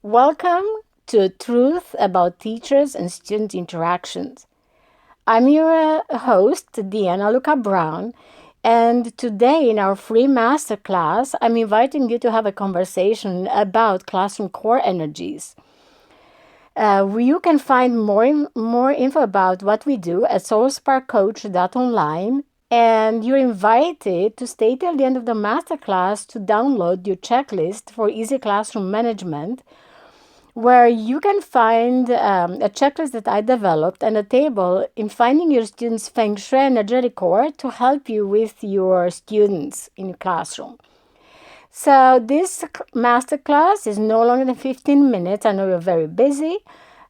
Welcome to Truth About Teachers and Student Interactions. I'm your host, Deanna Luca Brown, and today in our free masterclass, I'm inviting you to have a conversation about classroom core energies. You can find more info about what we do at soulsparkcoach.online, and you're invited to stay till the end of the masterclass to download your checklist for easy classroom management, where you can find a checklist that I developed and a table in finding your students' feng shui energetic core to help you with your students in your classroom. So this masterclass is no longer than 15 minutes. I know you're very busy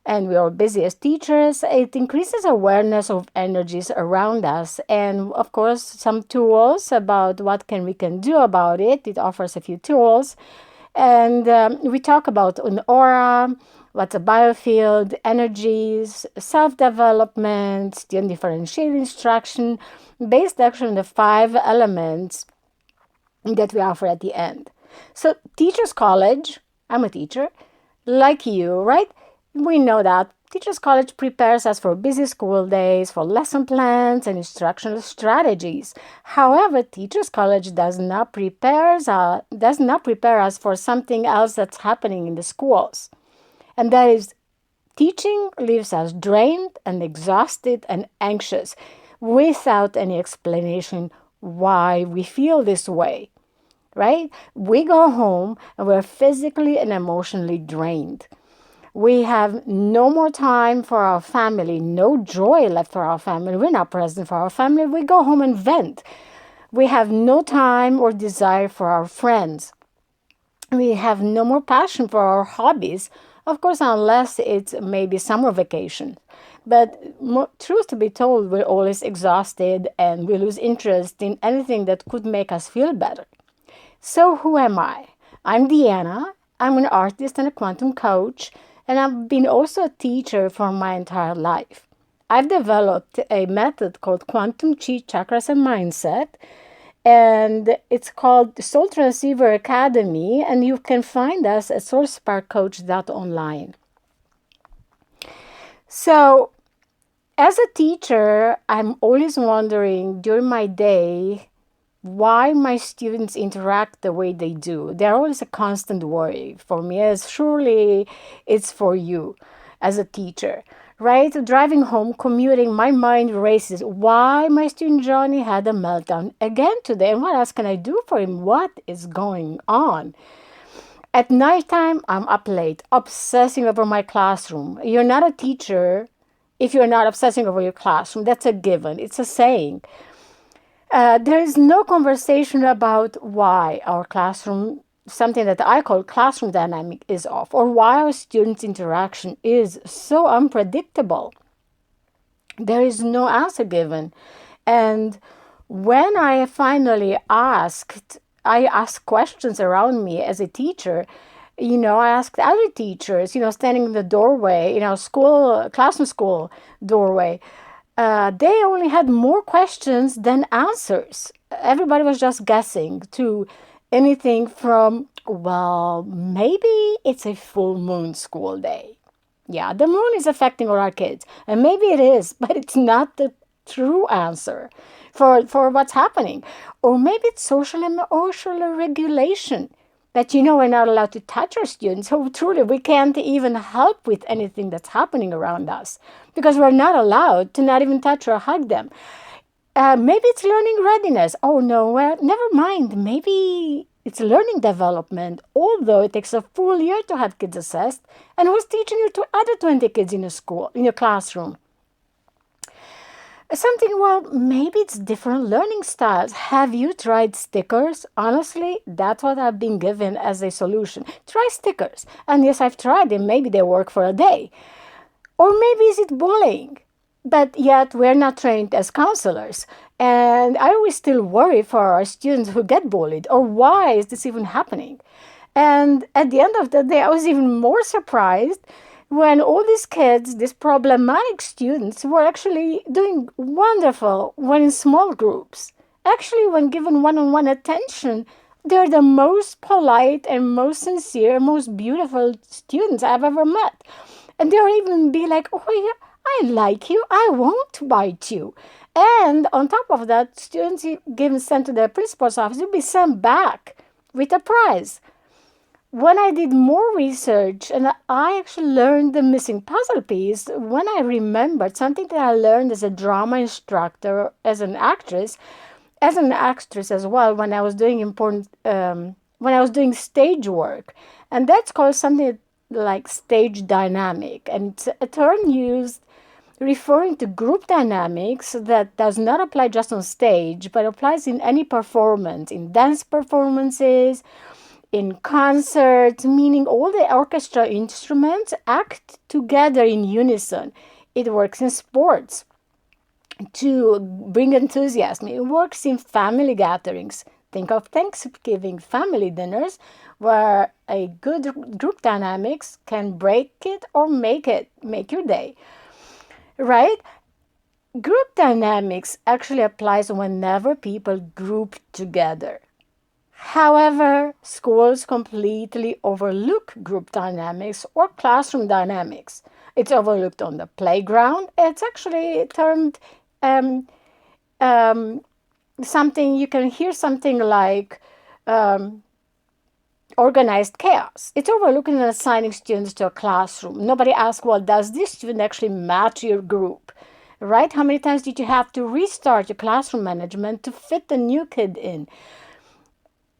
and we are busy as teachers. It increases awareness of energies around us and, of course, some tools about what we can do about it. It offers a few tools. And we talk about an aura, what's a biofield, energies, self-development, student differentiated instruction, based actually on the 5 elements that we offer at the end. So Teachers College, I'm a teacher, like you, right? We know that Teachers College prepares us for busy school days, for lesson plans and instructional strategies. However, Teachers College does not prepare us for something else that's happening in the schools. And that is, teaching leaves us drained and exhausted and anxious without any explanation why we feel this way, right? We go home and we're physically and emotionally drained. We have no more time for our family, no joy left for our family. We're not present for our family. We go home and vent. We have no time or desire for our friends. We have no more passion for our hobbies, of course, unless it's maybe summer vacation. But truth to be told, we're always exhausted and we lose interest in anything that could make us feel better. So who am I? I'm Deanna. I'm an artist and a quantum coach, and I've been also a teacher for my entire life. I've developed a method called Quantum Chi Chakras and Mindset, and it's called the Soul Transceiver Academy, and you can find us at soulsparkcoach.online. So, as a teacher, I'm always wondering during my day why my students interact the way they do. They're always a constant worry for me, as surely it's for you as a teacher, right? Driving home, commuting, my mind races. Why my student Johnny had a meltdown again today? And what else can I do for him? What is going on? At nighttime, I'm up late, obsessing over my classroom. You're not a teacher if you're not obsessing over your classroom. That's a given. It's a saying. There is no conversation about why our classroom, something that I call classroom dynamic, is off, or why our students' interaction is so unpredictable. There is no answer given. And when I finally asked questions around me as a teacher. I asked other teachers, standing in the doorway, classroom school doorway. They only had more questions than answers. Everybody was just guessing to anything from, well, maybe it's a full moon school day. Yeah, the moon is affecting all our kids. And maybe it is, but it's not the true answer for what's happening. Or maybe it's social and emotional regulation. That we're not allowed to touch our students. So truly, we can't even help with anything that's happening around us because we're not allowed to not even touch or hug them. Maybe it's learning readiness. Oh no, well, never mind. Maybe it's learning development, although it takes a full year to have kids assessed. And who's teaching you to other 20 kids in your classroom? Well, maybe it's different learning styles. Have you tried stickers? Honestly, that's what I've been given as a solution. Try stickers. And yes, I've tried them. Maybe they work for a day. Or maybe is it bullying? But yet we're not trained as counselors. And I always still worry for our students who get bullied. Or why is this even happening? And at the end of the day, I was even more surprised when all these kids, these problematic students, were actually doing wonderful when in small groups. Actually, when given one-on-one attention, they're the most polite and most sincere and most beautiful students I've ever met. And they'll even be like, oh yeah, I like you, I won't bite you. And on top of that, students given sent to their principal's office will be sent back with a prize. When I did more research and I actually learned the missing puzzle piece, when I remembered something that I learned as a drama instructor, as an actress as well, when I was doing when I was doing stage work, and that's called something like stage dynamic, and it's a term used referring to group dynamics that does not apply just on stage, but applies in any performance, in dance performances, in concerts, meaning all the orchestra instruments act together in unison. It works in sports to bring enthusiasm. It works in family gatherings. Think of Thanksgiving family dinners where a good group dynamics can break it or make your day. Right? Group dynamics actually applies whenever people group together. However, schools completely overlook group dynamics or classroom dynamics. It's overlooked on the playground. It's actually termed something, you can hear something like organized chaos. It's overlooked in assigning students to a classroom. Nobody asks, well, does this student actually match your group? Right? How many times did you have to restart your classroom management to fit the new kid in?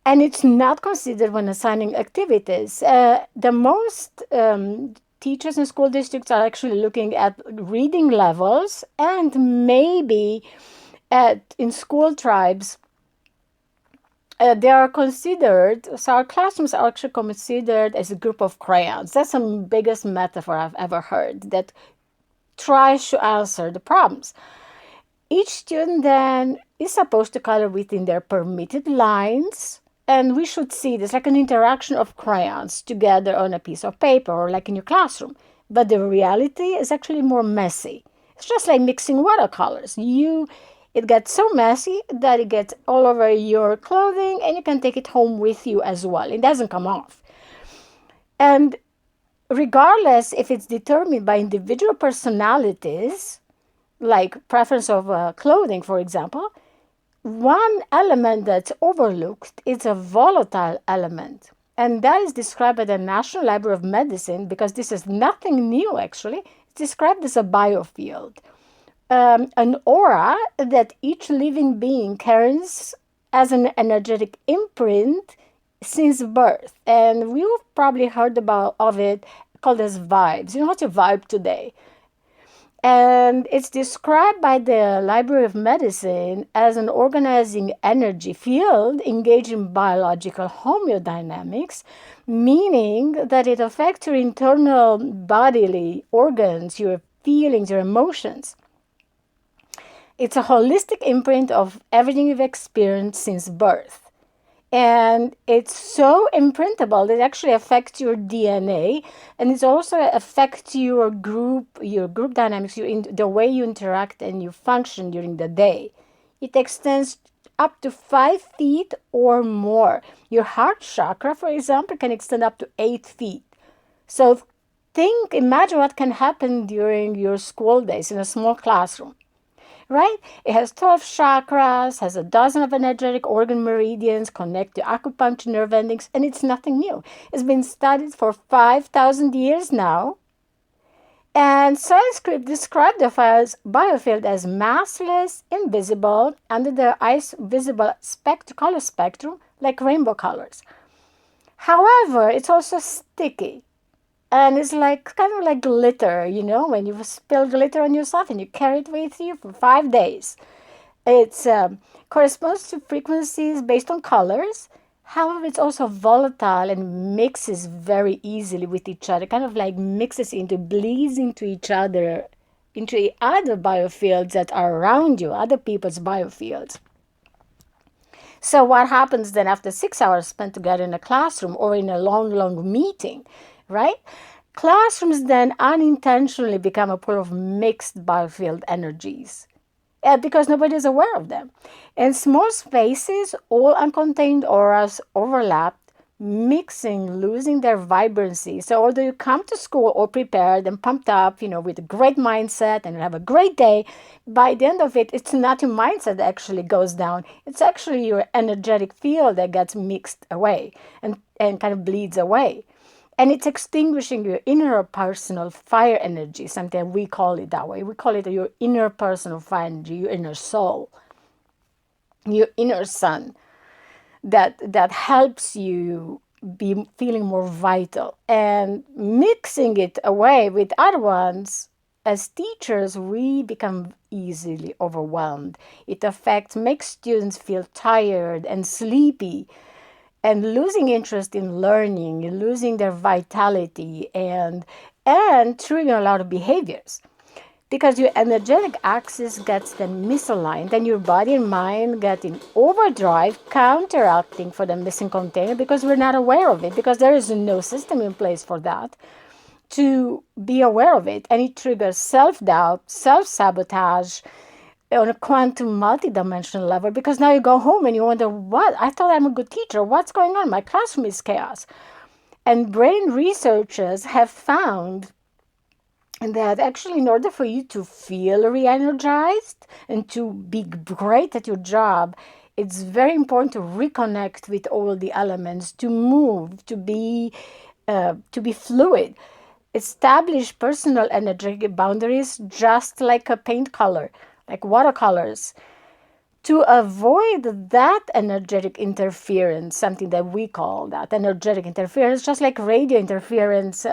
And it's not considered when assigning activities. The most teachers in school districts are actually looking at reading levels and maybe in school tribes, they are considered, so our classrooms are actually considered as a group of crayons. That's the biggest metaphor I've ever heard that tries to answer the problems. Each student then is supposed to color within their permitted lines. And we should see this like an interaction of crayons together on a piece of paper or like in your classroom. But the reality is actually more messy. It's just like mixing watercolors. It gets so messy that it gets all over your clothing and you can take it home with you as well. It doesn't come off. And regardless if it's determined by individual personalities, like preference of clothing, for example, one element that's overlooked is a volatile element. And that is described by the National Library of Medicine, because this is nothing new actually. It's described as a biofield. An aura that each living being carries as an energetic imprint since birth. And we've probably heard of it called as vibes. You know, what's your vibe today? And it's described by the Library of Medicine as an organizing energy field engaged in biological homeodynamics, meaning that it affects your internal bodily organs, your feelings, your emotions. It's a holistic imprint of everything you've experienced since birth. And it's so imprintable that it actually affects your DNA, and it also affects your group dynamics, the way you interact and you function during the day. It extends up to 5 feet or more. Your heart chakra, for example, can extend up to 8 feet. So imagine what can happen during your school days in a small classroom. Right? It has 12 chakras, has a dozen of energetic organ meridians, connect to acupuncture nerve endings, and it's nothing new. It's been studied for 5,000 years now. And Sanskrit described the biofield as massless, invisible, under the eyes visible color spectrum, like rainbow colors. However, it's also sticky. And it's kind of like glitter, when you spill glitter on yourself and you carry it with you for 5 days. It corresponds to frequencies based on colors. However, it's also volatile and mixes very easily with each other, kind of like bleeds into each other, into other biofields that are around you, other people's biofields. So what happens then after 6 hours spent together in a classroom or in a long meeting? Right? Classrooms then unintentionally become a pool of mixed biofield energies. because nobody is aware of them. In small spaces, all uncontained auras overlap, mixing, losing their vibrancy. So although you come to school all prepared and pumped up, with a great mindset and you have a great day, by the end of it, it's not your mindset that actually goes down. It's actually your energetic field that gets mixed away and kind of bleeds away. And it's extinguishing your inner personal fire energy. Sometimes we call it that way. We call it your inner personal fire energy, your inner soul, your inner sun that helps you be feeling more vital. And mixing it away with other ones, as teachers, we become easily overwhelmed. It makes students feel tired and sleepy and losing interest in learning, losing their vitality, and triggering a lot of behaviors. Because your energetic axis gets then misaligned, and your body and mind get in overdrive, counteracting for the missing container because we're not aware of it, because there is no system in place for that to be aware of it. And it triggers self-doubt, self-sabotage, on a quantum multidimensional level, because now you go home and you wonder, what? I thought I'm a good teacher. What's going on? My classroom is chaos. And brain researchers have found that actually in order for you to feel re-energized and to be great at your job, it's very important to reconnect with all the elements, to move, to be fluid. Establish personal energetic boundaries, just like a paint color, like watercolors, to avoid that energetic interference, something that we call that energetic interference, just like radio interference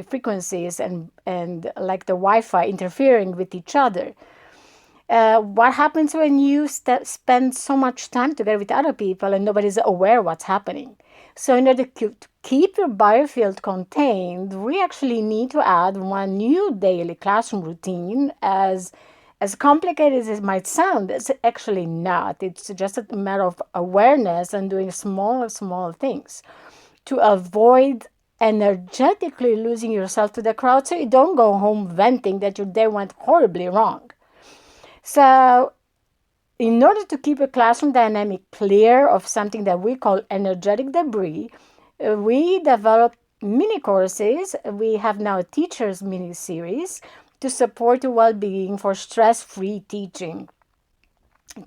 frequencies and like the Wi-Fi interfering with each other. What happens when you spend so much time together with other people and nobody's aware what's happening? So in order to keep your biofield contained, we actually need to add one new daily classroom routine. As complicated as it might sound, it's actually not. It's just a matter of awareness and doing small things to avoid energetically losing yourself to the crowd, so you don't go home venting that your day went horribly wrong. So in order to keep a classroom dynamic clear of something that we call energetic debris, we developed mini courses. We have now a teacher's mini series to support your well-being for stress-free teaching,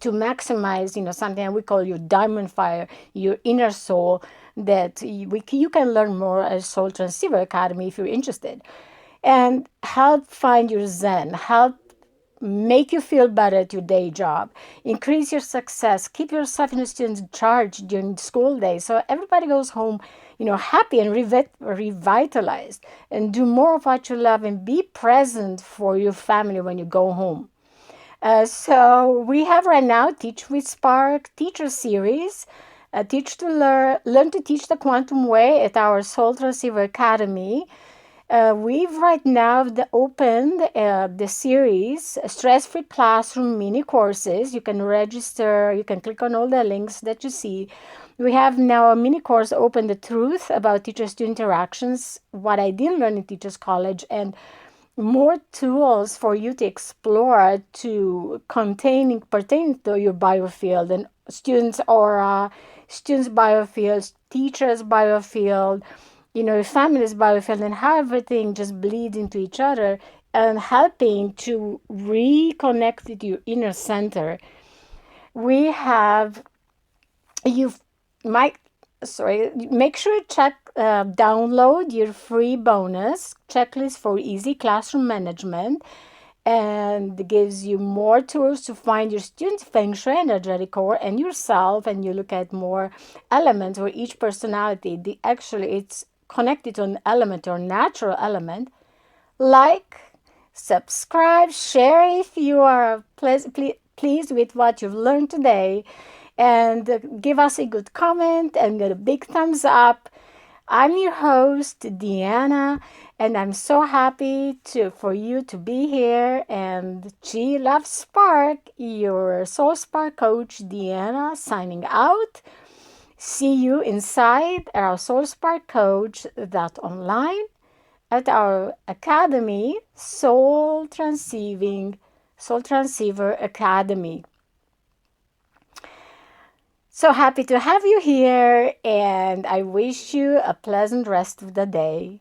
to maximize, something we call your diamond fire, your inner soul, that you can learn more at Soul Transceiver Academy if you're interested, and help find your zen, help make you feel better at your day job, increase your success, keep yourself and your students in charge during school days, so everybody goes home happy and revitalized, and do more of what you love and be present for your family when you go home. So we have right now Teach with Spark Teacher Series, Teach to Learn to Teach the Quantum Way at our Soul Transceiver Academy. We've right now opened the series Stress-Free Classroom Mini Courses. You can register, you can click on all the links that you see. We have now a mini course open, The Truth About Teacher-Student Interactions, What I Didn't Learn in Teachers College, and more tools for you to explore pertaining to your biofield and students' aura, students' biofields, teachers' biofield, your family's biofield, and how everything just bleeds into each other, and helping to reconnect with your inner center. We have make sure to download your free bonus checklist for easy classroom management, and it gives you more tools to find your students' feng shui energetic core and yourself, and you look at more elements for each personality. It's connected to an element or natural element. Like, subscribe, share if you are pleased with what you've learned today, and give us a good comment and get a big thumbs up. I'm your host, Deanna, and I'm so happy for you to be here. And G Love Spark, your Soul Spark coach, Deanna, signing out. See you inside our Soul Spark coach online at our academy, Soul Transceiving Soul Transceiver Academy. So happy to have you here, and I wish you a pleasant rest of the day.